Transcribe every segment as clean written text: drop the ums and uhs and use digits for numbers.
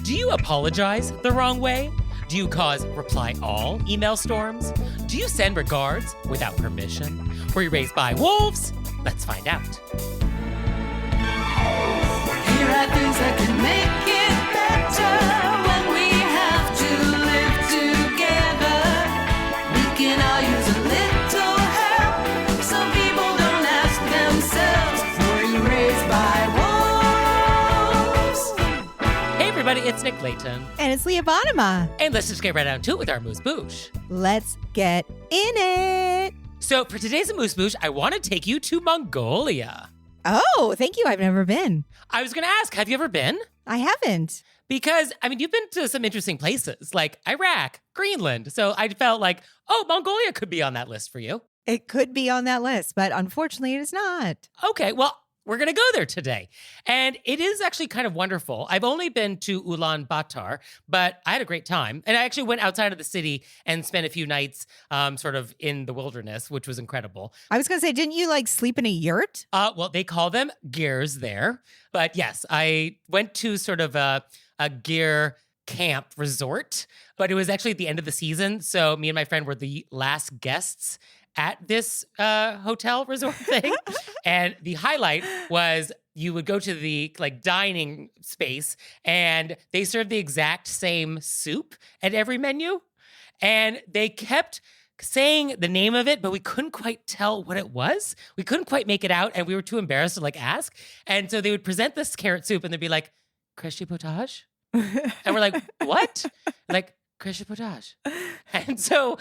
Do you apologize the wrong way? Do you cause reply all email storms? Do you send regards without permission? Were you raised by wolves? Let's find out. Here are things that can make it better when we have to live together. We can all use a little help. Some people don't ask themselves, were you raised by wolves? Hey everybody, it's Nick Layton. And it's Leah Bonema. And let's just get right down to it with our AMUSE-BOUCHE. Let's get in it. So for today's AMUSE-BOUCHE, I want to take you to Mongolia. Oh, thank you. I've never been. I was going to ask, have you ever been? I haven't. Because, you've been to some interesting places like Iraq, Greenland. So I felt like, Mongolia could be on that list for you. It could be on that list, but unfortunately it is not. Okay, well, we're going to go there today. And it is actually kind of wonderful. I've only been to Ulaanbaatar, but I had a great time. And I actually went outside of the city and spent a few nights sort of in the wilderness, which was incredible. I was going to say, didn't you sleep in a yurt? Well, they call them gears there. But yes, I went to sort of a gear camp resort, but it was actually at the end of the season. So me and my friend were the last guests at this hotel resort thing. And the highlight was you would go to the dining space and they served the exact same soup at every menu. And they kept saying the name of it, but we couldn't quite tell what it was. We couldn't quite make it out and we were too embarrassed to ask. And so they would present this carrot soup and they'd be like, Kreshti potage? And we're like, what? Like, Kreshti potage. And so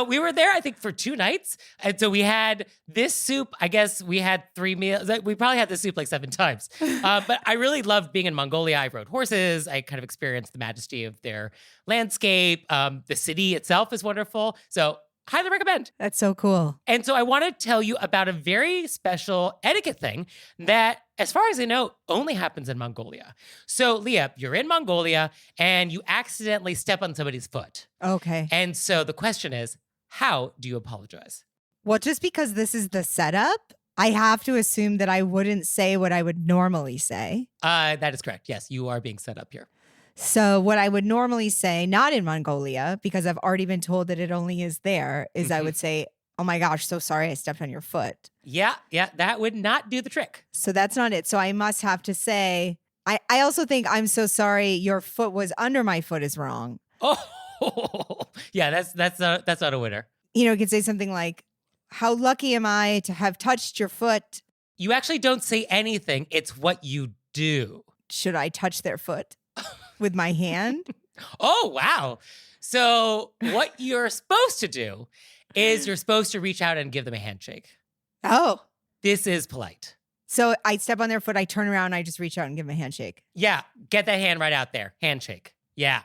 we were there, I think, for 2 nights. And so we had this soup. I guess we had 3 meals. We probably had this soup 7 times. But I really loved being in Mongolia. I rode horses. I kind of experienced the majesty of their landscape. The city itself is wonderful. So highly recommend. That's so cool. And so I want to tell you about a very special etiquette thing that, as far as I know, only happens in Mongolia. So, Leah, you're in Mongolia and you accidentally step on somebody's foot. Okay. And so the question is, how do you apologize? Well, just because this is the setup, I have to assume that I wouldn't say what I would normally say. That is correct. Yes, you are being set up here. So what I would normally say, not in Mongolia, because I've already been told that it only is there, is I would say, oh my gosh, so sorry I stepped on your foot. Yeah, that would not do the trick. So that's not it. So I must have to say, I also think I'm so sorry your foot was under my foot is wrong. Oh, yeah, that's not a winner. You could say something like, how lucky am I to have touched your foot? You actually don't say anything. It's what you do. Should I touch their foot with my hand? Oh, wow. So what you're supposed to do is you're supposed to reach out and give them a handshake. Oh. This is polite. So I step on their foot, I turn around, I just reach out and give them a handshake. Yeah, get that hand right out there. Handshake. Yeah.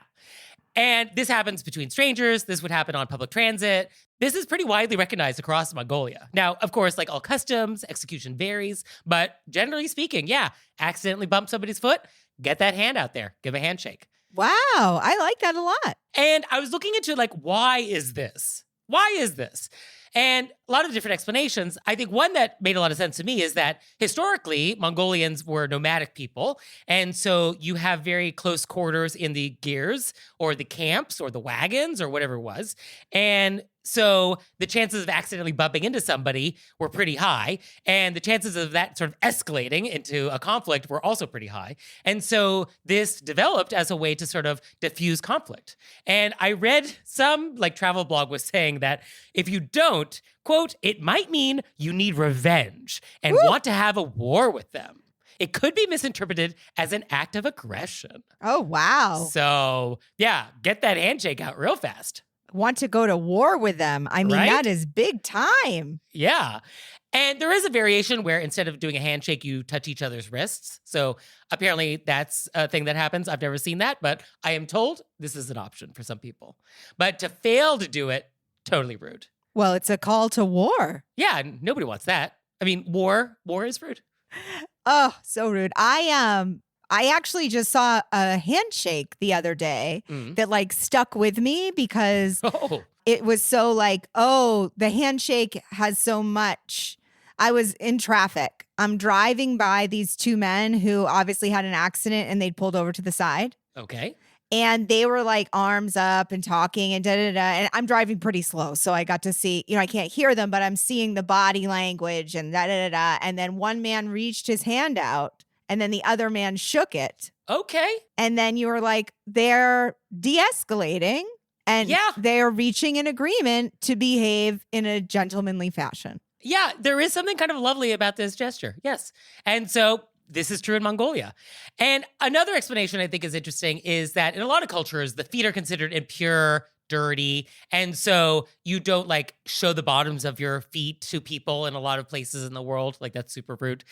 And this happens between strangers. This would happen on public transit. This is pretty widely recognized across Mongolia. Now, of course, all customs, execution varies, but generally speaking, yeah, accidentally bump somebody's foot, get that hand out there, give a handshake. Wow, I like that a lot. And I was looking into why is this? Why is this? And a lot of different explanations. I think one that made a lot of sense to me is that historically, Mongolians were nomadic people. And so you have very close quarters in the gears or the camps or the wagons or whatever it was. And so the chances of accidentally bumping into somebody were pretty high. And the chances of that sort of escalating into a conflict were also pretty high. And so this developed as a way to sort of diffuse conflict. And I read some travel blog was saying that if you don't, quote, it might mean you need revenge and want to have a war with them. It could be misinterpreted as an act of aggression. Oh, wow. So, yeah, get that handshake out real fast. Want to go to war with them. I mean, right? That is big time. Yeah. And there is a variation where instead of doing a handshake, you touch each other's wrists. So apparently that's a thing that happens. I've never seen that, but I am told this is an option for some people. But to fail to do it, totally rude. Well, it's a call to war. Yeah, nobody wants that. I mean, war is rude. Oh, so rude. I actually just saw a handshake the other day that stuck with me because it was so the handshake has so much. I was in traffic. I'm driving by these 2 men who obviously had an accident and they'd pulled over to the side. Okay. And they were like arms up and talking and da-da-da. And I'm driving pretty slow. So I got to see, I can't hear them, but I'm seeing the body language and da-da-da-da. And then one man reached his hand out and then the other man shook it. Okay. And then you were like, they're de-escalating and they're reaching an agreement to behave in a gentlemanly fashion. Yeah, there is something kind of lovely about this gesture. Yes. And so this is true in Mongolia. And another explanation I think is interesting is that in a lot of cultures, the feet are considered impure, dirty. And so you don't like show the bottoms of your feet to people in a lot of places in the world. Like that's super rude.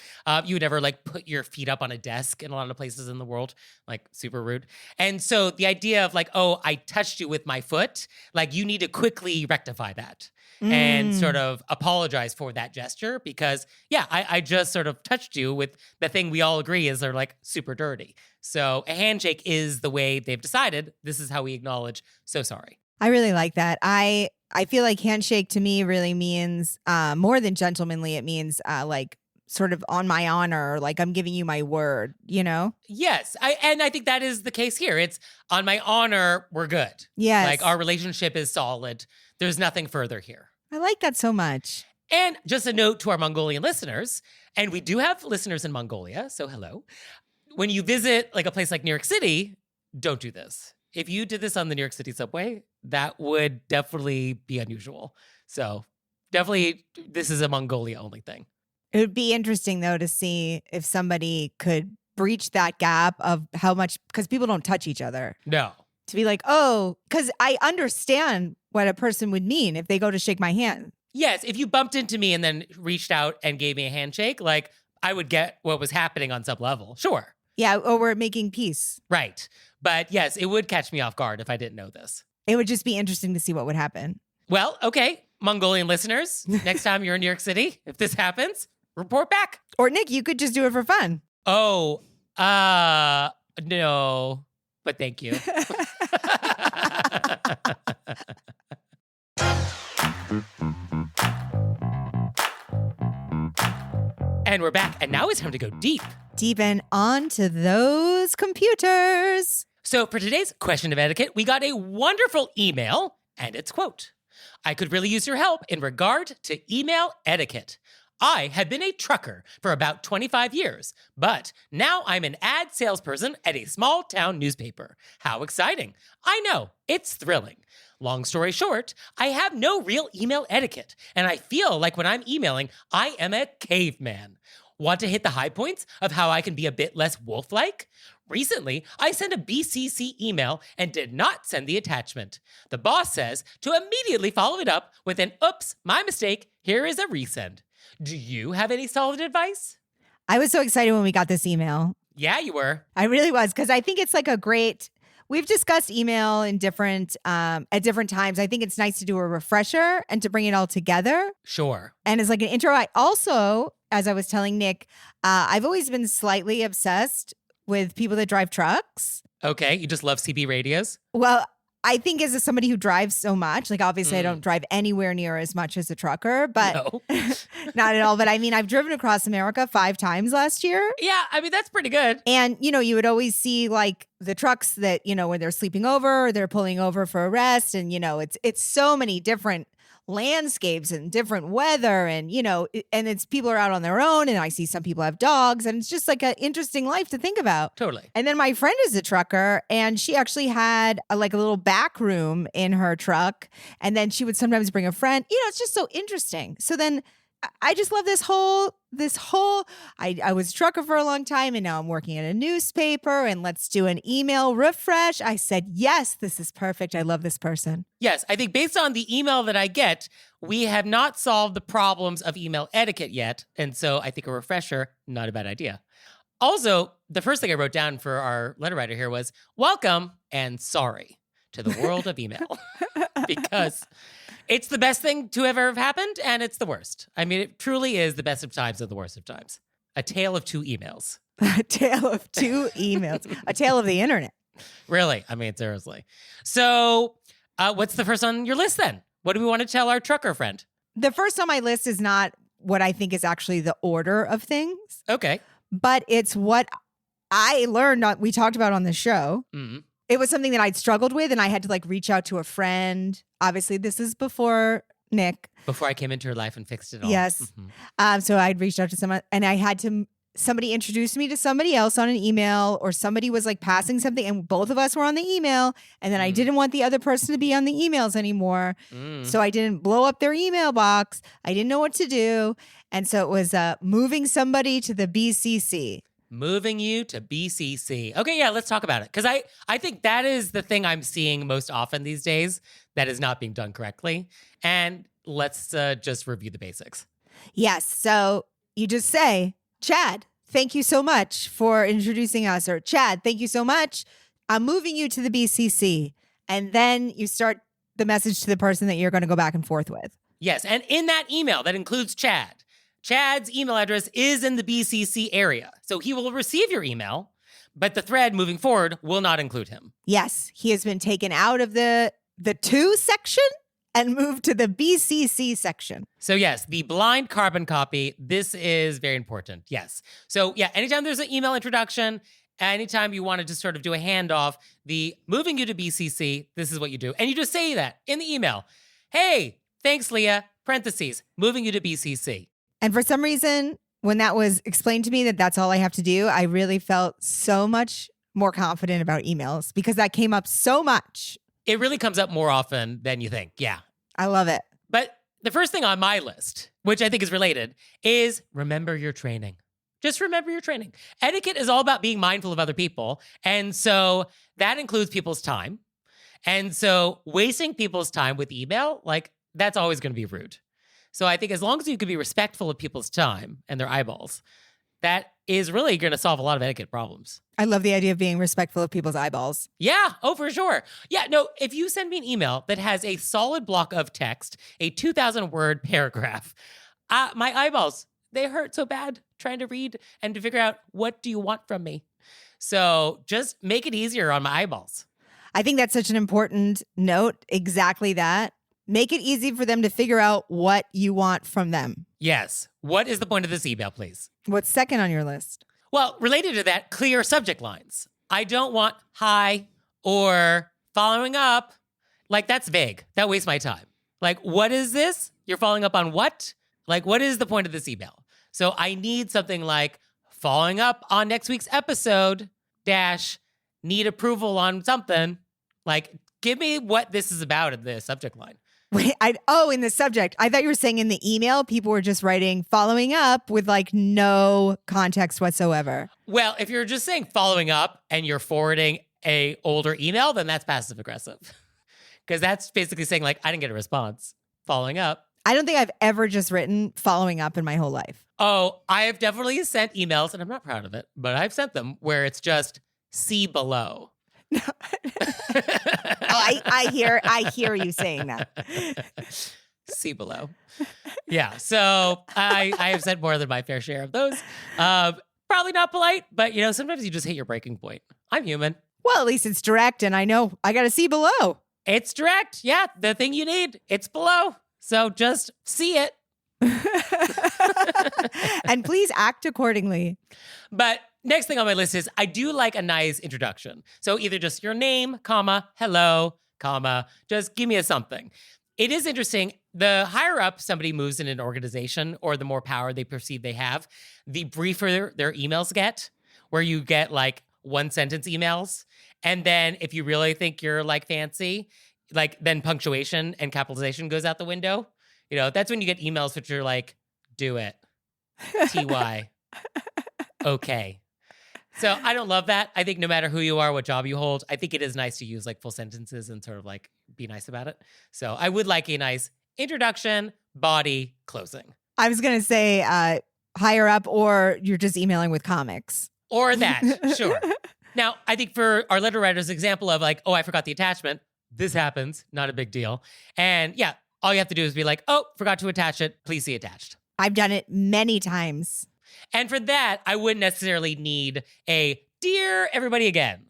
You would never like put your feet up on a desk in a lot of places in the world. Like super rude. And so the idea of like, oh, I touched you with my foot, like you need to quickly rectify that. And sort of apologize for that gesture because, I just sort of touched you with the thing we all agree is they're like super dirty. So a handshake is the way they've decided. This is how we acknowledge, so sorry. I really like that. I feel like handshake to me really means more than gentlemanly. It means like sort of on my honor, like I'm giving you my word, Yes. I think that is the case here. It's on my honor, we're good. Yes. Like our relationship is solid. There's nothing further here. I like that so much. And just a note to our Mongolian listeners, and we do have listeners in Mongolia, so hello. When you visit like a place like New York City, don't do this. If you did this on the New York City subway, that would definitely be unusual. So definitely this is a Mongolia only thing. It would be interesting though to see if somebody could breach that gap of how much, because people don't touch each other. No. To be like, oh, because I understand what a person would mean if they go to shake my hand. Yes, if you bumped into me and then reached out and gave me a handshake, like I would get what was happening on some level. Sure. Yeah, or we're making peace. Right. But yes, it would catch me off guard if I didn't know this. It would just be interesting to see what would happen. Well, okay, Mongolian listeners, next time you're in New York City, if this happens, report back. Or Nick, you could just do it for fun. Oh, no, but thank you. And we're back, and now it's time to go deep. Deep and onto those computers. So for today's question of etiquette, we got a wonderful email, and it's quote, I could really use your help in regard to email etiquette. I have been a trucker for about 25 years, but now I'm an ad salesperson at a small town newspaper. How exciting. I know, it's thrilling. Long story short, I have no real email etiquette, and I feel like when I'm emailing, I am a caveman. Want to hit the high points of how I can be a bit less wolf-like? Recently, I sent a BCC email and did not send the attachment. The boss says to immediately follow it up with an oops, my mistake, here is a resend. Do you have any solid advice? I was so excited when we got this email. Yeah, you were. I really was, because I think it's like a great, we've discussed email in different, at different times. I think it's nice to do a refresher and to bring it all together. Sure. And as like an intro, I also, as I was telling Nick, I've always been slightly obsessed with people that drive trucks. Okay, you just love CB radios? Well, I think as somebody who drives so much, like obviously I don't drive anywhere near as much as a trucker, but No. not at all. But I mean, I've driven across America 5 times last year. Yeah, I mean, that's pretty good. And, you would always see like the trucks that, when they're sleeping over, or they're pulling over for a rest. And, it's so many different landscapes and different weather and, and it's people are out on their own. And I see some people have dogs and it's just like an interesting life to think about. Totally. And then my friend is a trucker and she actually had a little back room in her truck. And then she would sometimes bring a friend. It's just so interesting. So then I just love this whole, I was a trucker for a long time and now I'm working at a newspaper and let's do an email refresh. I said, yes, this is perfect. I love this person. Yes, I think based on the email that I get, we have not solved the problems of email etiquette yet. And so I think a refresher, not a bad idea. Also, the first thing I wrote down for our letter writer here was welcome and sorry to the world of email because it's the best thing to ever have happened, and it's the worst. I mean, it truly is the best of times and the worst of times. A tale of 2 emails. A tale of 2 emails. A tale of the internet. Really? I mean, seriously. So what's the first on your list then? What do we want to tell our trucker friend? The first on my list is not what I think is actually the order of things. Okay. But it's what I learned, we talked about on the show. Mm. It was something that I'd struggled with, and I had to like reach out to a friend. Obviously, this is before Nick. Before I came into her life and fixed it all. Yes. Mhm. So I'd reached out to someone, and I had to, somebody introduced me to somebody else on an email, or somebody was like passing something, and both of us were on the email. And then I didn't want the other person to be on the emails anymore. So I didn't blow up their email box. I didn't know what to do. And so it was moving somebody to the BCC. Moving you to BCC. Okay, yeah, let's talk about it. Because I think that is the thing I'm seeing most often these days that is not being done correctly. And let's just review the basics. Yes. So you just say, Chad, thank you so much for introducing us. Or Chad, thank you so much. I'm moving you to the BCC. And then you start the message to the person that you're going to go back and forth with. Yes, and in that email that includes Chad, Chad's email address is in the BCC area. So he will receive your email, but the thread moving forward will not include him. Yes, he has been taken out of the to section and moved to the BCC section. So yes, the blind carbon copy, this is very important. Yes. So yeah, anytime there's an email introduction, anytime you want to just sort of do a handoff, the moving you to BCC, this is what you do. And you just say that in the email. Hey, thanks, Leah, parentheses, moving you to BCC. And for some reason, when that was explained to me that that's all I have to do, I really felt so much more confident about emails because that came up so much. It really comes up more often than you think. Yeah. I love it. But the first thing on my list, which I think is related, is remember your training. Just remember your training. Etiquette is all about being mindful of other people. And so that includes people's time. And so wasting people's time with email, like that's always going to be rude. So I think as long as you can be respectful of people's time and their eyeballs, that is really going to solve a lot of etiquette problems. I love the idea of being respectful of people's eyeballs. Yeah. Oh, for sure. Yeah. No, if you send me an email that has a solid block of text, a 2,000-word paragraph, my eyeballs, they hurt so bad trying to read and to figure out what do you want from me. So just make it easier on my eyeballs. I think that's such an important note. Exactly that. Make it easy for them to figure out what you want from them. Yes. What is the point of this email, please? What's second on your list? Well, related to that, clear subject lines. I don't want hi or following up. Like, that's vague. That wastes my time. Like, what is this? You're following up on what? Like, what is the point of this email? So I need something like following up on next week's episode - need approval on something. Like, give me what this is about in the subject line. Wait, in the subject. I thought you were saying in the email, people were just writing following up with like no context whatsoever. Well, if you're just saying following up and you're forwarding a older email, then that's passive aggressive. Because that's basically saying like, I didn't get a response. Following up. I don't think I've ever just written following up in my whole life. Oh, I have definitely sent emails, and I'm not proud of it, but I've sent them where it's just see below. I hear you saying that. See below. Yeah. So I have sent more than my fair share of those. Probably not polite, but sometimes you just hit your breaking point. I'm human. Well, at least it's direct, and I know I got to see below. It's direct. Yeah. The thing you need, it's below. So just see it. And please act accordingly. But next thing on my list is I do like a nice introduction. So either just your name, comma, hello, comma, just give me a something. It is interesting. The higher up somebody moves in an organization or the more power they perceive they have, the briefer their emails get, where you get like one sentence emails. And then if you really think you're like fancy, like then punctuation and capitalization goes out the window. That's when you get emails which are like, do it. TY. Okay. So I don't love that. I think no matter who you are, what job you hold, I think it is nice to use like full sentences and sort of like be nice about it. So I would like a nice introduction, body, closing. I was going to say higher up, or you're just emailing with comics. Or that, sure. Now, I think for our letter writer's example of like, oh, I forgot the attachment. This happens, not a big deal. And yeah, all you have to do is be like, oh, forgot to attach it. Please see attached. I've done it many times. And for that, I wouldn't necessarily need a dear everybody again.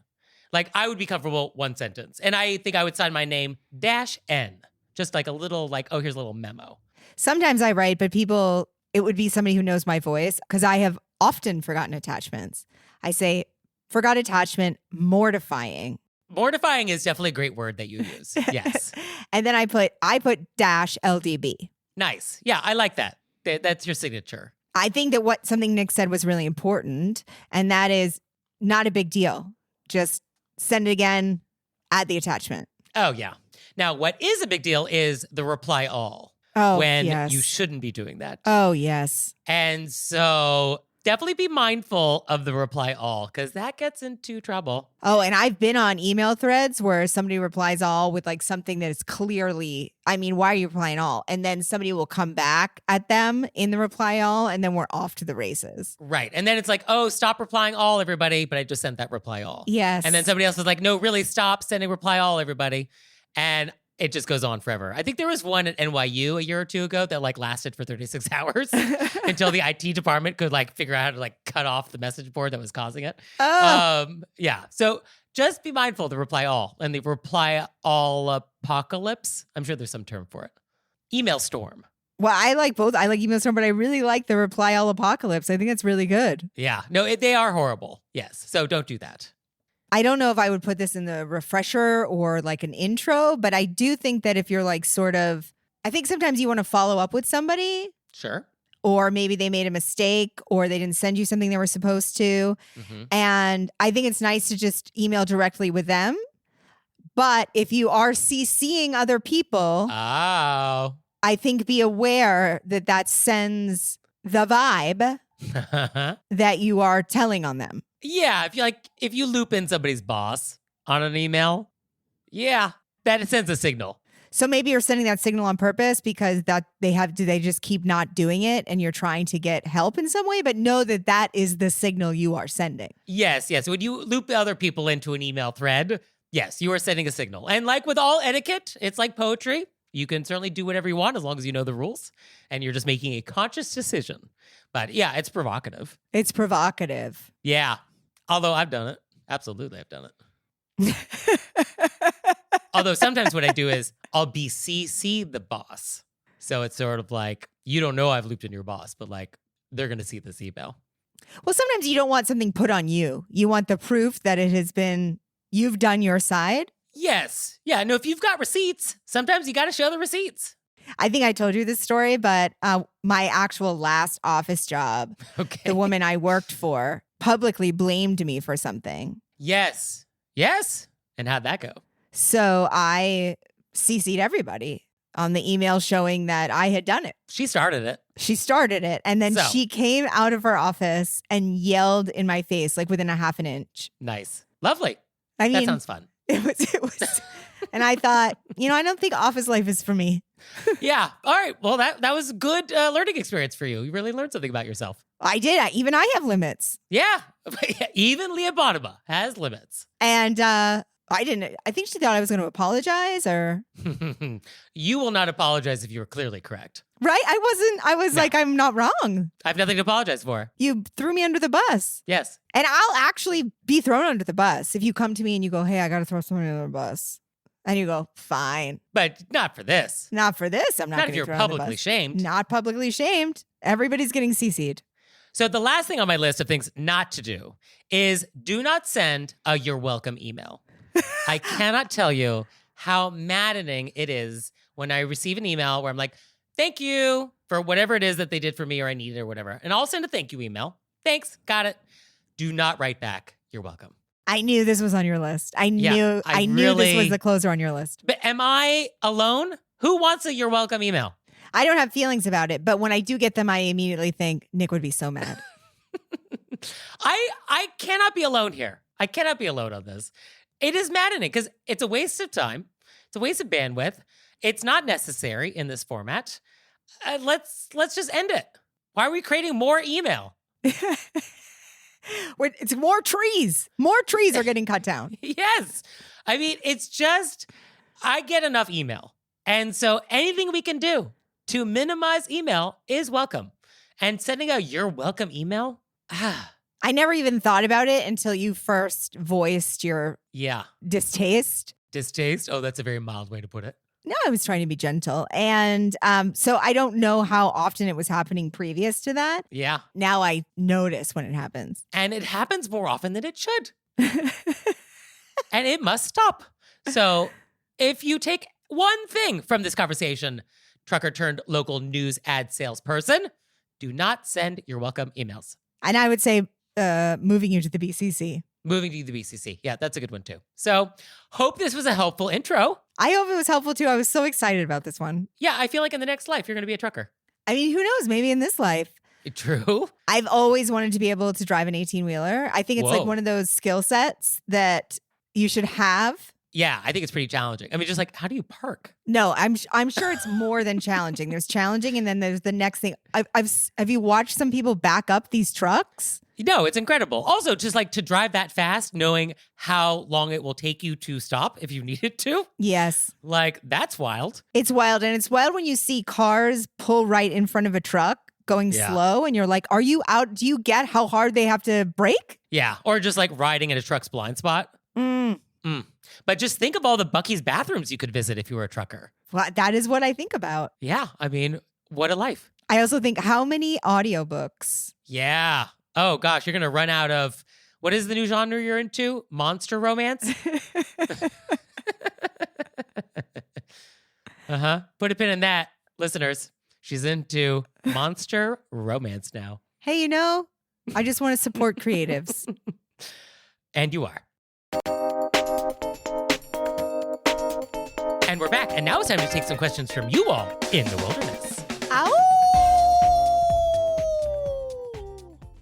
Like I would be comfortable one sentence. And I think I would sign my name -N. Just like a little like, oh, here's a little memo. Sometimes I write, but it would be somebody who knows my voice because I have often forgotten attachments. I say, Forgot attachment, mortifying. Mortifying is definitely a great word that you use. Yes. And then I put -LDB. Nice. Yeah, I like that. That's your signature. I think that something Nick said was really important, and that is not a big deal. Just send it again, add the attachment. Oh, yeah. Now, what is a big deal is the reply all. Oh, when yes. you shouldn't be doing that. Oh, yes. And so definitely be mindful of the reply all because that gets into trouble. Oh, and I've been on email threads where somebody replies all with like something that is clearly, I mean, why are you replying all? And then somebody will come back at them in the reply all, and then we're off to the races. Right. And then it's like, oh, stop replying all, everybody. But I just sent that reply all. Yes. And then somebody else is like, no, really stop sending reply all, everybody. And it just goes on forever. I think there was one at NYU a year or two ago that like lasted for 36 hours until the IT department could like figure out how to like cut off the message board that was causing it. Oh. Yeah. So just be mindful of the reply all and the reply all apocalypse. I'm sure there's some term for it. Email storm. Well, I like both. I like email storm, but I really like the reply all apocalypse. I think that's really good. Yeah. No, they are horrible. Yes. So don't do that. I don't know if I would put this in the refresher or like an intro, but I do think that if you're like I think sometimes you want to follow up with somebody. Sure. Or maybe they made a mistake or they didn't send you something they were supposed to. Mm-hmm. And I think it's nice to just email directly with them. But if you are CCing other people, Oh. I think be aware that sends the vibe that you are telling on them. Yeah, if you loop in somebody's boss on an email, yeah, that sends a signal. So maybe you're sending that signal on purpose because they just keep not doing it and you're trying to get help in some way, but know that is the signal you are sending. Yes. When you loop other people into an email thread, yes, you are sending a signal. And like with all etiquette, it's like poetry. You can certainly do whatever you want as long as you know the rules and you're just making a conscious decision. But yeah, it's provocative. It's provocative. Yeah. Although I've done it. Absolutely, I've done it. Although sometimes what I do is I'll BCC the boss. So it's sort of like, you don't know I've looped in your boss, but like they're going to see this email. Well, sometimes you don't want something put on you. You want the proof that you've done your side. Yes. Yeah. No, if you've got receipts, sometimes you got to show the receipts. I think I told you this story, but my actual last office job, the woman I worked for publicly blamed me for something. Yes. And how'd that go? So I CC'd everybody on the email showing that I had done it. She started it. And then she came out of her office and yelled in my face, like within a half an inch. Nice. Lovely. I mean, that sounds fun. It was. And I thought, I don't think office life is for me. Yeah. All right. Well, that was a good learning experience for you. You really learned something about yourself. I did. Even I have limits. Yeah. Even Leah Bonema has limits. And I didn't. I think she thought I was going to apologize or. You will not apologize if you were clearly correct. Right? I wasn't. I was like, I'm not wrong. I have nothing to apologize for. You threw me under the bus. Yes. And I'll actually be thrown under the bus if you come to me and you go, hey, I got to throw somebody under the bus. And you go, fine. But not for this. Not for this. I'm not going to throw throw if you're publicly shamed. Not publicly shamed. Everybody's getting CC'd. So the last thing on my list of things not to do is do not send a you're welcome email. I cannot tell you how maddening it is when I receive an email where I'm like, thank you for whatever it is that they did for me or I needed or whatever. And I'll send a thank you email. Thanks. Got it. Do not write back. You're welcome. I knew this was on your list. I knew this was the closer on your list. But am I alone? Who wants a you're welcome email? I don't have feelings about it, but when I do get them, I immediately think Nick would be so mad. I cannot be alone here. I cannot be alone on this. It is maddening because it's a waste of time. It's a waste of bandwidth. It's not necessary in this format. Let's just end it. Why are we creating more email? It's more trees. More trees are getting cut down. Yes. I mean, it's just, I get enough email. And so anything we can do to minimize email is welcome. And sending a you're welcome email, I never even thought about it until you first voiced your distaste. Distaste? Oh, that's a very mild way to put it. No, I was trying to be gentle. And so I don't know how often it was happening previous to that. Yeah. Now I notice when it happens. And it happens more often than it should. And it must stop. So if you take one thing from this conversation, trucker turned local news ad salesperson, do not send your welcome emails. And I would say moving you to the BCC. Moving to the BCC. Yeah, that's a good one too. So hope this was a helpful intro. I hope it was helpful too. I was so excited about this one. Yeah, I feel like in the next life, you're going to be a trucker. I mean, who knows? Maybe in this life. True. I've always wanted to be able to drive an 18-wheeler. I think it's like one of those skill sets that you should have. Yeah, I think it's pretty challenging. I mean, just like, how do you park? No, I'm sure it's more than challenging. There's challenging, and then there's the next thing. Have you watched some people back up these trucks? No, it's incredible. Also, just like to drive that fast, knowing how long it will take you to stop if you needed to. Yes. Like, that's wild. It's wild. And it's wild when you see cars pull right in front of a truck going slow, and you're like, are you out? Do you get how hard they have to brake? Yeah. Or just like riding in a truck's blind spot. But just think of all the Buc-ee's bathrooms you could visit if you were a trucker. Well, that is what I think about. Yeah. I mean, what a life. I also think, how many audiobooks? Yeah. Oh, gosh, you're going to run out of, what is the new genre you're into? Monster romance? Put a pin in that, listeners. She's into monster romance now. Hey, I just want to support creatives. And you are. And we're back. And now it's time to take some questions from you all in the wilderness. Ow!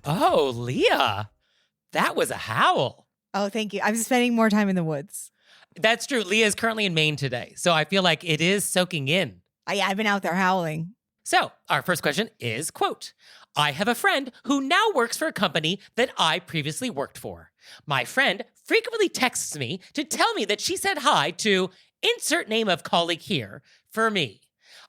Oh, Leah, that was a howl. Oh, thank you. I'm spending more time in the woods. That's true. Leah is currently in Maine today, so I feel like it is soaking in. I've been out there howling. So our first question is, quote, I have a friend who now works for a company that I previously worked for. My friend frequently texts me to tell me that she said hi to insert name of colleague here for me.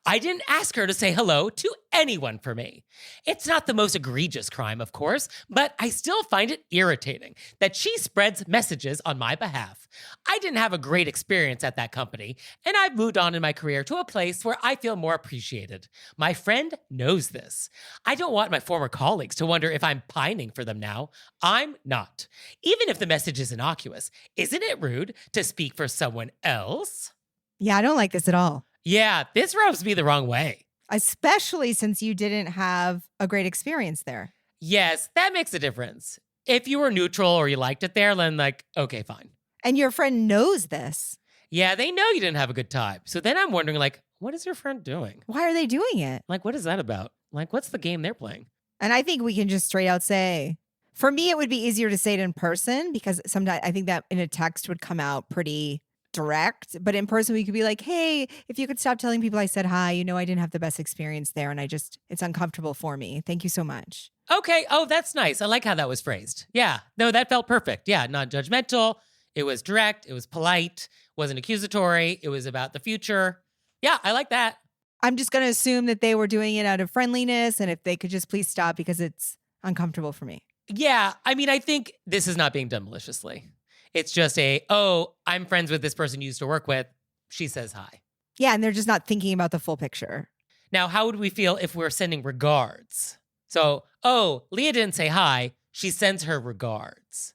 I didn't ask her to say hello to anyone for me. It's not the most egregious crime, of course, but I still find it irritating that she spreads messages on my behalf. I didn't have a great experience at that company, and I've moved on in my career to a place where I feel more appreciated. My friend knows this. I don't want my former colleagues to wonder if I'm pining for them now. I'm not. Even if the message is innocuous, isn't it rude to speak for someone else? Yeah, I don't like this at all. Yeah, this rubs me the wrong way. Especially since you didn't have a great experience there. Yes, that makes a difference. If you were neutral or you liked it there, then like, okay, fine. And your friend knows this. Yeah, they know you didn't have a good time. So then I'm wondering, like, what is your friend doing? Why are they doing it? Like, what is that about? Like, what's the game they're playing? And I think we can just straight out say, for me, it would be easier to say it in person because sometimes I think that in a text would come out pretty direct, but in person we could be like, hey, if you could stop telling people I said hi, I didn't have the best experience there and it's uncomfortable for me. Thank you so much. Okay. Oh, that's nice. I like how that was phrased. Yeah. No, that felt perfect. Yeah. Not judgmental. It was direct. It was polite. Wasn't accusatory. It was about the future. Yeah. I like that. I'm just going to assume that they were doing it out of friendliness and if they could just please stop because it's uncomfortable for me. Yeah. I mean, I think this is not being done maliciously. It's just I'm friends with this person you used to work with. She says hi. Yeah, and they're just not thinking about the full picture. Now, how would we feel if we're sending regards? So, Leah didn't say hi. She sends her regards.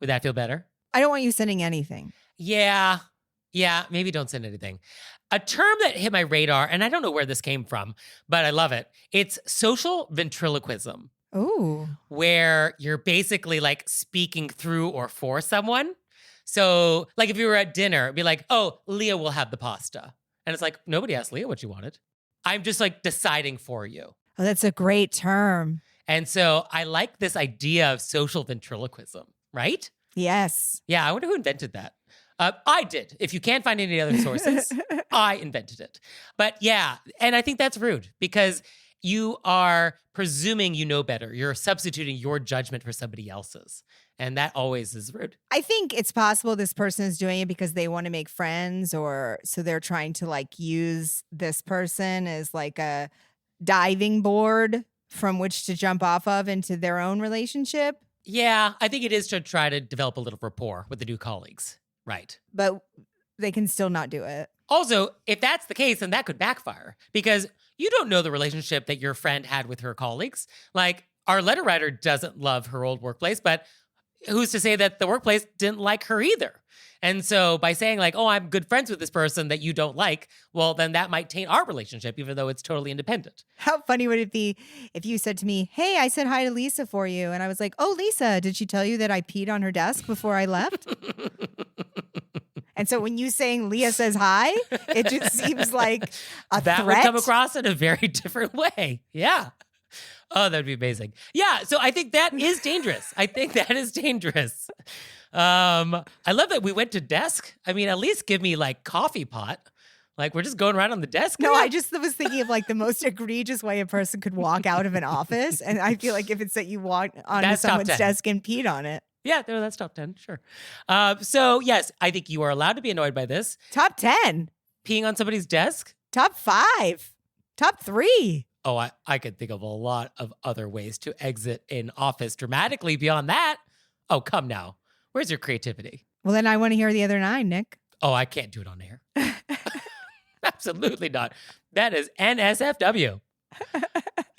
Would that feel better? I don't want you sending anything. Yeah, maybe don't send anything. A term that hit my radar, and I don't know where this came from, but I love it. It's social ventriloquism. Ooh. Where you're basically like speaking through or for someone. So like if you were at dinner, it'd be like, oh, Leah will have the pasta. And it's like, nobody asked Leah what she wanted. I'm just like deciding for you. Oh, that's a great term. And so I like this idea of social ventriloquism, right? Yes. Yeah, I wonder who invented that. I did. If you can't find any other sources, I invented it. But yeah, and I think that's rude because you are presuming you know better. You're substituting your judgment for somebody else's. And that always is rude. I think it's possible this person is doing it because they want to make friends or so they're trying to like use this person as like a diving board from which to jump off of into their own relationship. Yeah, I think it is to try to develop a little rapport with the new colleagues. Right. But they can still not do it. Also, if that's the case, then that could backfire because you don't know the relationship that your friend had with her colleagues. Like, our letter writer doesn't love her old workplace, but who's to say that the workplace didn't like her either? And so by saying like, oh, I'm good friends with this person that you don't like, well, then that might taint our relationship, even though it's totally independent. How funny would it be if you said to me, hey, I said hi to Lisa for you. And I was like, oh, Lisa, did she tell you that I peed on her desk before I left? And so when you saying Leah says hi, it just seems like a that threat. Would come across in a very different way. Yeah. Oh, that'd be amazing. Yeah. So I think that is dangerous. I love that we went to desk. I mean, at least give me like coffee pot. Like we're just going around on the desk. No, now? I just was thinking of like the most egregious way a person could walk out of an office. And I feel like if it's that you walked onto That's top someone's 10. desk and peed on it. Yeah, no, that's top 10, sure. So yes, I think you are allowed to be annoyed by this. Top 10. Peeing on somebody's desk? Top 5. Top 3. Oh, I could think of a lot of other ways to exit an office dramatically beyond that. Oh, come now. Where's your creativity? Well, then I want to hear the other 9, Nick. Oh, I can't do it on air. Absolutely not. That is NSFW.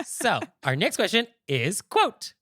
So our next question is, quote,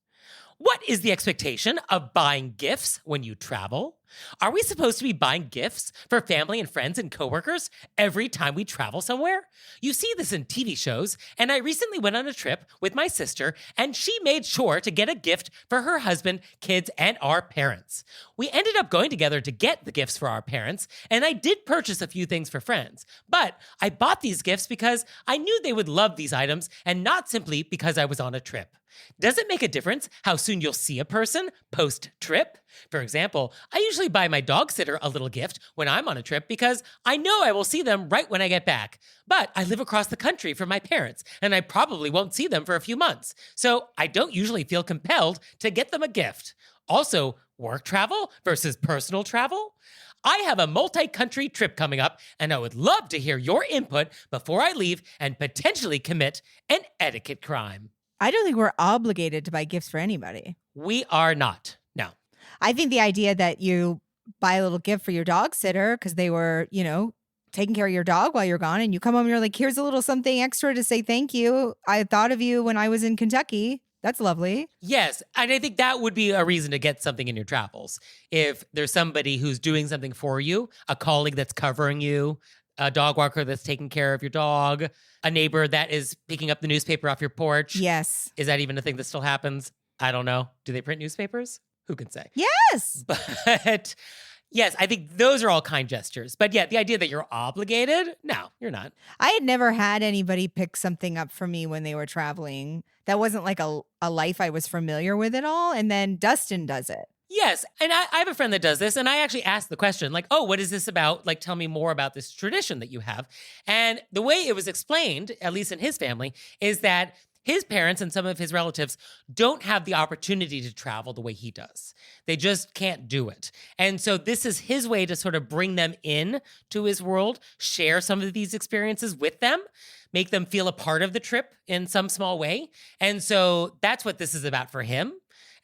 what is the expectation of buying gifts when you travel? Are we supposed to be buying gifts for family and friends and coworkers every time we travel somewhere? You see this in TV shows, and I recently went on a trip with my sister, and she made sure to get a gift for her husband, kids, and our parents. We ended up going together to get the gifts for our parents, and I did purchase a few things for friends. But I bought these gifts because I knew they would love these items and not simply because I was on a trip. Does it make a difference how soon you'll see a person post-trip? For example, I usually buy my dog sitter a little gift when I'm on a trip because I know I will see them right when I get back. But I live across the country from my parents, and I probably won't see them for a few months. So I don't usually feel compelled to get them a gift. Also, work travel versus personal travel? I have a multi-country trip coming up, and I would love to hear your input before I leave and potentially commit an etiquette crime. I don't think we're obligated to buy gifts for anybody. We are not. No. I think the idea that you buy a little gift for your dog sitter because they were, taking care of your dog while you're gone, and you come home and you're like, here's a little something extra to say thank you. I thought of you when I was in Kentucky. That's lovely. Yes, and I think that would be a reason to get something in your travels. If there's somebody who's doing something for you, a colleague that's covering you, a dog walker that's taking care of your dog, a neighbor that is picking up the newspaper off your porch. Yes. Is that even a thing that still happens? I don't know. Do they print newspapers? Who can say? Yes. But yes, I think those are all kind gestures. But yeah, the idea that you're obligated, no, you're not. I had never had anybody pick something up for me when they were traveling. That wasn't like a life I was familiar with at all. And then Dustin does it. Yes. And I have a friend that does this. And I actually asked the question, like, oh, what is this about? Like, tell me more about this tradition that you have. And the way it was explained, at least in his family, is that his parents and some of his relatives don't have the opportunity to travel the way he does. They just can't do it. And so this is his way to sort of bring them in to his world, share some of these experiences with them, make them feel a part of the trip in some small way. And so that's what this is about for him.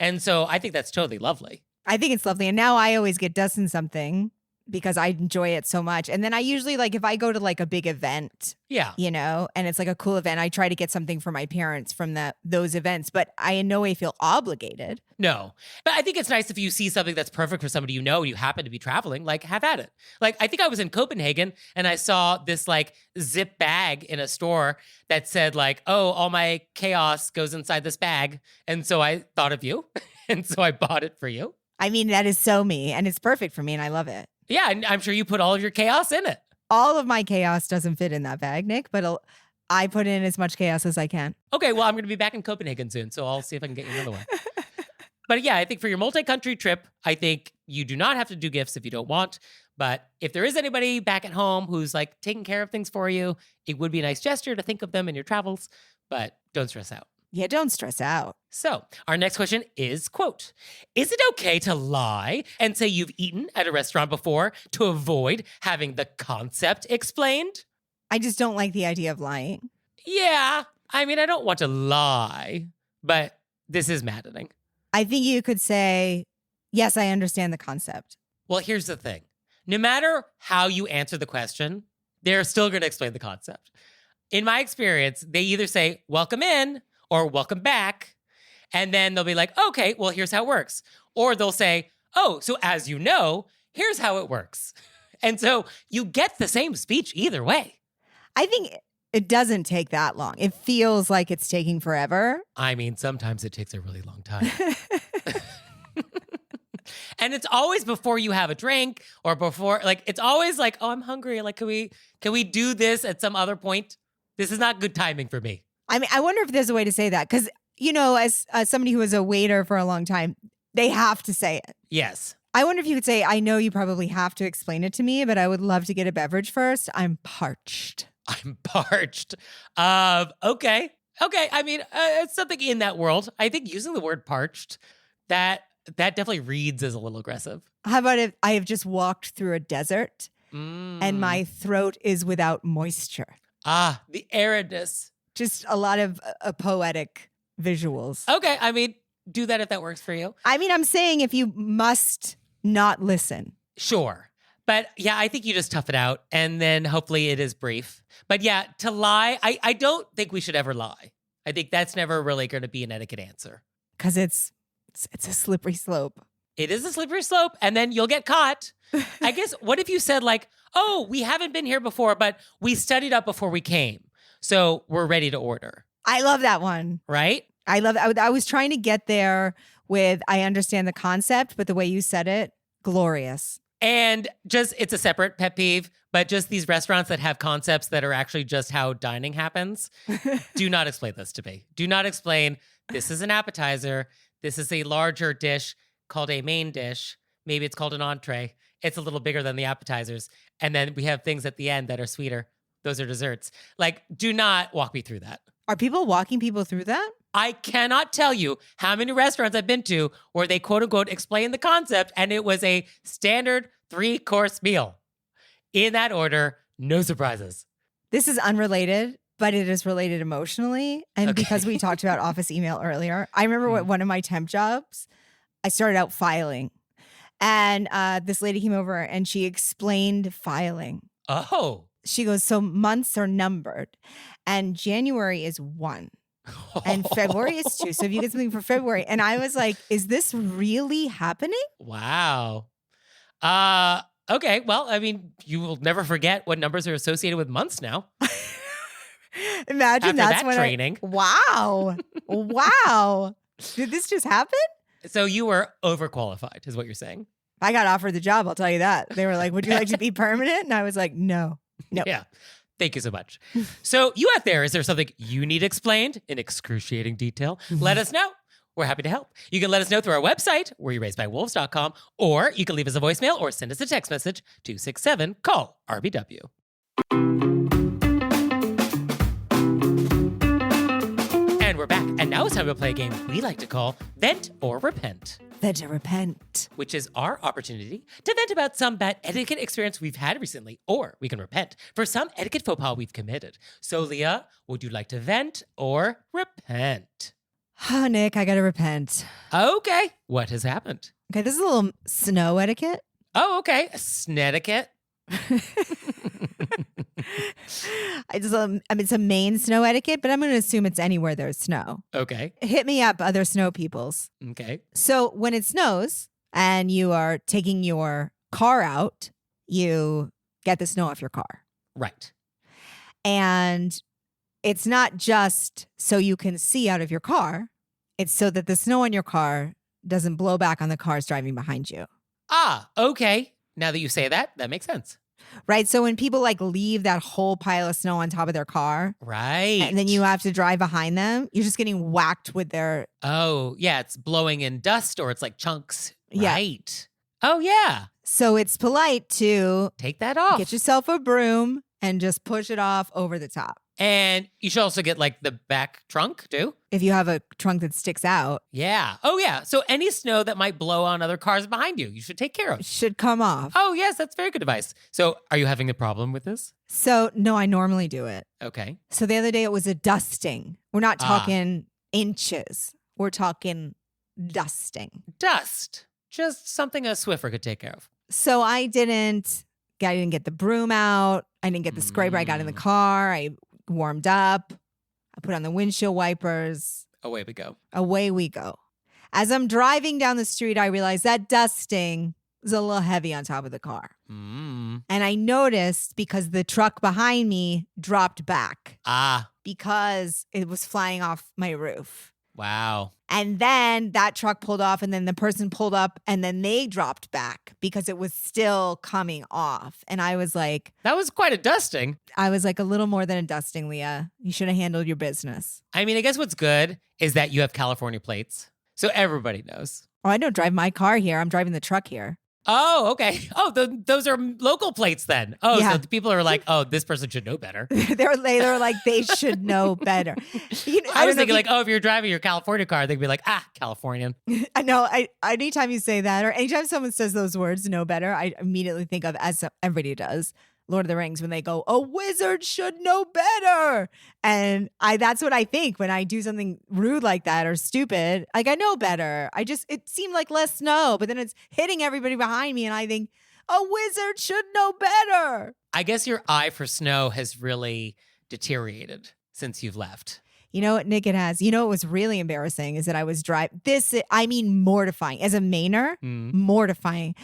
And so I think that's totally lovely. I think it's lovely. And now I always get Dustin something because I enjoy it so much. And then I usually, like, if I go to like a big event, yeah, and it's like a cool event, I try to get something for my parents from those events, but I in no way feel obligated. No, but I think it's nice if you see something that's perfect for somebody you know and you happen to be traveling, like have at it. Like I think I was in Copenhagen and I saw this like zip bag in a store that said like, oh, all my chaos goes inside this bag. And so I thought of you and so I bought it for you. I mean, that is so me and it's perfect for me and I love it. Yeah, and I'm sure you put all of your chaos in it. All of my chaos doesn't fit in that bag, Nick, but I put in as much chaos as I can. Okay, well, I'm going to be back in Copenhagen soon, so I'll see if I can get you another one. But yeah, I think for your multi-country trip, I think you do not have to do gifts if you don't want. But if there is anybody back at home who's like taking care of things for you, it would be a nice gesture to think of them in your travels, but don't stress out. Yeah, don't stress out. So our next question is, quote, is it okay to lie and say you've eaten at a restaurant before to avoid having the concept explained? I just don't like the idea of lying. Yeah, I mean, I don't want to lie, but this is maddening. I think you could say, yes, I understand the concept. Well, here's the thing. No matter how you answer the question, they're still going to explain the concept. In my experience, they either say, welcome in or welcome back. And then they'll be like, okay, well, here's how it works. Or they'll say, oh, so as you know, here's how it works. And so you get the same speech either way. I think it doesn't take that long. It feels like it's taking forever. I mean, sometimes it takes a really long time. And it's always before you have a drink or before, like, it's always like, oh, I'm hungry. Like, can we do this at some other point? This is not good timing for me. I mean, I wonder if there's a way to say that. Because, you know, as somebody who was a waiter for a long time, they have to say it. Yes. I wonder if you could say, I know you probably have to explain it to me, but I would love to get a beverage first. I'm parched. I'm parched. Okay. I mean, it's something in that world. I think using the word parched, that definitely reads as a little aggressive. How about if I have just walked through a desert and my throat is without moisture? Ah, the aridness. Just a lot of poetic visuals. Okay, I mean, do that if that works for you. I mean, I'm saying if you must not listen. Sure. But yeah, I think you just tough it out and then hopefully it is brief. But yeah, to lie, I don't think we should ever lie. I think that's never really going to be an etiquette answer. Because it's a slippery slope. It is a slippery slope and then you'll get caught. I guess, what if you said like, oh, we haven't been here before, but we studied up before we came. So we're ready to order. I love that one. Right? I love it. I was trying to get there with, I understand the concept, but the way you said it, glorious. And just, it's a separate pet peeve, but just these restaurants that have concepts that are actually just how dining happens. Do not explain this to me. Do not explain, this is an appetizer. This is a larger dish called a main dish. Maybe it's called an entree. It's a little bigger than the appetizers. And then we have things at the end that are sweeter. Those are desserts. Like, do not walk me through that. Are people walking people through that? I cannot tell you how many restaurants I've been to where they quote unquote explain the concept and it was a standard 3-course meal. In that order, no surprises. This is unrelated, but it is related emotionally. And because we talked about office email earlier, I remember what one of my temp jobs, I started out filing. And this lady came over and she explained filing. Oh. She goes, so months are numbered and January is 1 and February is 2. So if you get something for February, and I was like, is this really happening? Wow. Okay. Well, I mean, you will never forget what numbers are associated with months now. Imagine After that's that training. Wow. Wow. Did this just happen? So you were overqualified is what you're saying. I got offered the job. I'll tell you that. They were like, would you like to be permanent? And I was like, no. Yeah. Thank you so much. So you out there, is there something you need explained in excruciating detail? Let us know. We're happy to help. You can let us know through our website, wereyouRaisedByWolves.com, or you can leave us a voicemail or send us a text message, 267-CALL-RBW. And we're back. And now it's time to play a game we like to call Vent or Repent. Vent or repent. Which is our opportunity to vent about some bad etiquette experience we've had recently, or we can repent for some etiquette faux pas we've committed. So, Leah, would you like to vent or repent? Oh, Nick, I got to repent. Okay. What has happened? Okay, this is a little snow etiquette. Oh, okay. Snetiquette. It's a Maine snow etiquette, but I'm going to assume it's anywhere there's snow. Okay. Hit me up, other snow peoples. Okay. So when it snows and you are taking your car out, you get the snow off your car. Right. And it's not just so you can see out of your car. It's so that the snow on your car doesn't blow back on the cars driving behind you. Ah, okay. Now that you say that, that makes sense. Right. So when people like leave that whole pile of snow on top of their car. Right. And then you have to drive behind them, you're just getting whacked with their. Oh, yeah. It's blowing in dust or it's like chunks. Yeah. Right. Oh, yeah. So it's polite to take that off. Get yourself a broom and just push it off over the top. And you should also get like the back trunk too. If you have a trunk that sticks out. Yeah. Oh, yeah. So any snow that might blow on other cars behind you, you should take care of. Should come off. Oh, yes. That's very good advice. So are you having a problem with this? So no, I normally do it. Okay. So the other day it was a dusting. We're not talking inches. We're talking dusting. Dust. Just something a Swiffer could take care of. So I didn't I didn't get the broom out. I didn't get the scraper. I got in the car. I warmed up. I put on the windshield wipers. Away we go. Away we go. As I'm driving down the street, I realized that dusting was a little heavy on top of the car. And I noticed because the truck behind me dropped back. Because it was flying off my roof. Wow. And then that truck pulled off, and then the person pulled up, and then they dropped back because it was still coming off. And I was like... That was quite a dusting. I was like, a little more than a dusting, Leah. You should have handled your business. I mean, I guess what's good is that you have California plates. So everybody knows. Oh, I don't drive my car here. I'm driving the truck here. Oh, okay. Oh, those are local plates then. Oh, Yeah. so the people are like, oh, this person should know better. They're like, they should know better. I was thinking if you're driving your California car, they'd be like, Californian. I know. Anytime you say that, or anytime someone says those words, know better, I immediately think of, as everybody does, Lord of the Rings, when they go, a wizard should know better. And that's what I think when I do something rude like that or stupid. Like, I know better. It seemed like less snow, but then it's hitting everybody behind me. And I think, a wizard should know better. I guess your eye for snow has really deteriorated since you've left. You know what, Nick, it has. You know what was really embarrassing is that I was mortifying. As a Mainer, mortifying.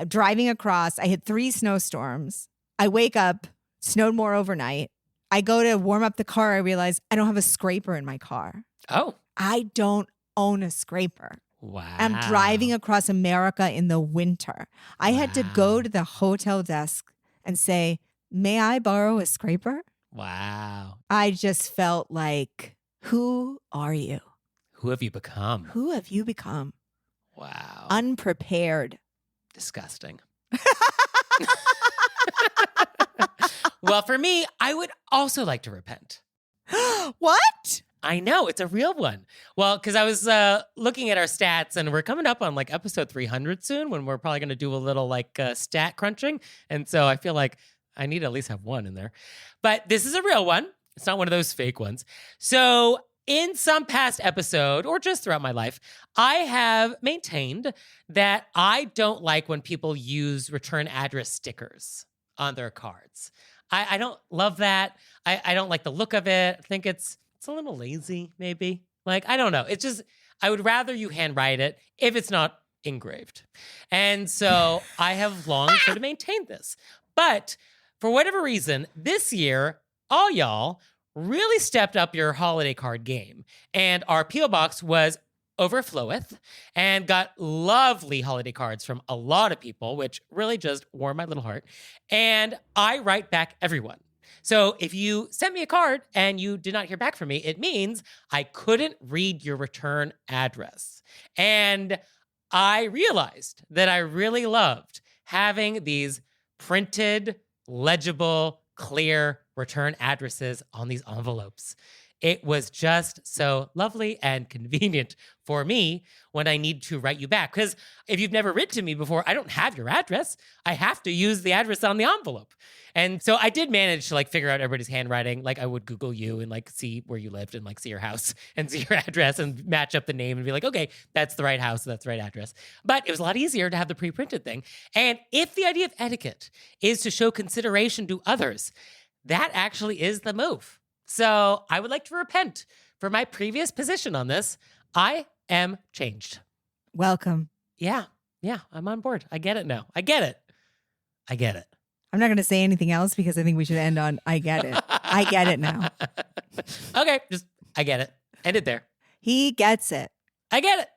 Driving across, I hit 3 snowstorms. I wake up, snowed more overnight. I go to warm up the car. I realize I don't have a scraper in my car. Oh. I don't own a scraper. Wow. I'm driving across America in the winter. I had to go to the hotel desk and say, may I borrow a scraper? Wow. I just felt like, who are you? Who have you become? Who have you become? Wow. Unprepared. Disgusting. Well, for me, I would also like to repent. What? I know, it's a real one. Well, because I was looking at our stats, and we're coming up on like episode 300 soon, when we're probably going to do a little like stat crunching. And so I feel like I need to at least have one in there. But this is a real one. It's not one of those fake ones. So in some past episode, or just throughout my life, I have maintained that I don't like when people use return address stickers on their cards. I don't love that. I don't like the look of it. I think it's a little lazy, maybe. Like, I don't know. It's just, I would rather you handwrite it if it's not engraved. And so I have long sort of maintained this. But for whatever reason, this year, all y'all really stepped up your holiday card game. And our P.O. Box was overfloweth and got lovely holiday cards from a lot of people, which really just warmed my little heart. And I write back everyone. So if you sent me a card and you did not hear back from me, it means I couldn't read your return address. And I realized that I really loved having these printed, legible, clear return addresses on these envelopes. It was just so lovely and convenient for me when I need to write you back. Because if you've never written to me before, I don't have your address. I have to use the address on the envelope. And so I did manage to like figure out everybody's handwriting. Like I would Google you and like see where you lived and like see your house and see your address and match up the name and be like, okay, that's the right house, that's the right address. But it was a lot easier to have the pre-printed thing. And if the idea of etiquette is to show consideration to others, that actually is the move. So I would like to repent for my previous position on this. I am changed. Welcome. Yeah, I'm on board. I get it now. I get it. I'm not going to say anything else because I think we should end on, I get it. I get it now. Okay, just, I get it. End it there. He gets it. I get it.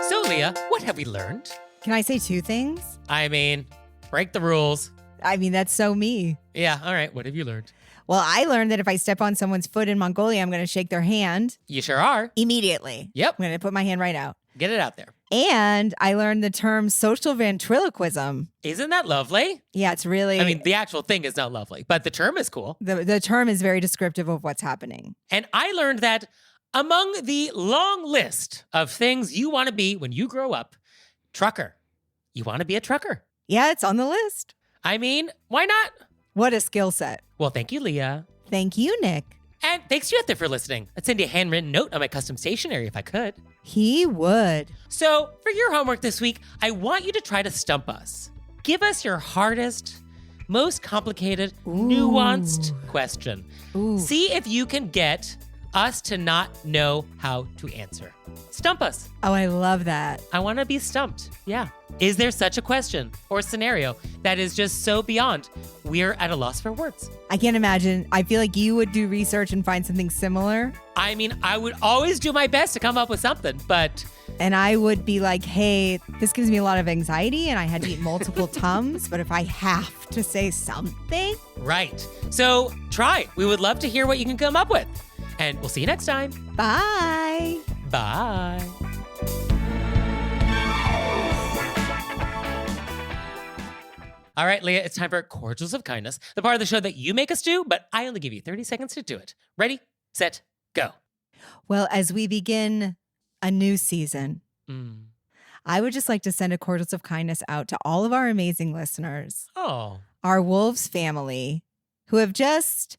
So, Leah, what have we learned? Can I say 2 things? I mean, break the rules. I mean, that's so me. Yeah, all right. What have you learned? Well, I learned that if I step on someone's foot in Mongolia, I'm going to shake their hand You sure are. immediately. Yep. I'm going to put my hand right out. Get it out there. And I learned the term social ventriloquism. Isn't that lovely? Yeah, it's really... I mean, the actual thing is not lovely, but the term is cool. The term is very descriptive of what's happening. And I learned that among the long list of things you want to be when you grow up, trucker. You want to be a trucker. Yeah, it's on the list. I mean, why not? What a skill set. Well, thank you, Leah. Thank you, Nick. And And thanks to you out there for listening. I'd send you a handwritten note on my custom stationery if I could. He would. So for your homework this week, I want you to try to stump us. Give us your hardest, most complicated, nuanced question. See if you can get us to not know how to answer. Stump us. Oh, I love that. I want to be stumped. Yeah. Is there such a question or scenario that is just so beyond we're at a loss for words? I can't imagine. I feel like you would do research and find something similar. I mean, I would always do my best to come up with something, but... And I would be like, hey, this gives me a lot of anxiety and I had to eat multiple Tums, but if I have to say something... Right. So try. We would love to hear what you can come up with. And we'll see you next time. Bye. Bye. All right, Leah, it's time for Cordials of Kindness, the part of the show that you make us do, but I only give you 30 seconds to do it. Ready, set, go. Well, as we begin a new season, I would just like to send a Cordials of Kindness out to all of our amazing listeners. Oh. Our Wolves family, who have just...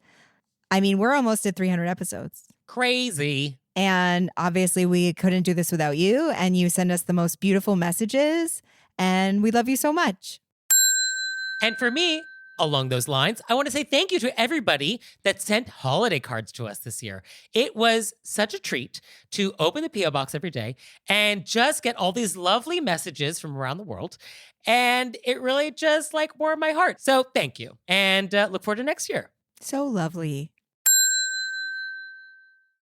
I mean, we're almost at 300 episodes. Crazy. And obviously, we couldn't do this without you. And you send us the most beautiful messages. And we love you so much. And for me, along those lines, I want to say thank you to everybody that sent holiday cards to us this year. It was such a treat to open the P.O. box every day and just get all these lovely messages from around the world. And it really just warmed my heart. So thank you. And look forward to next year. So lovely.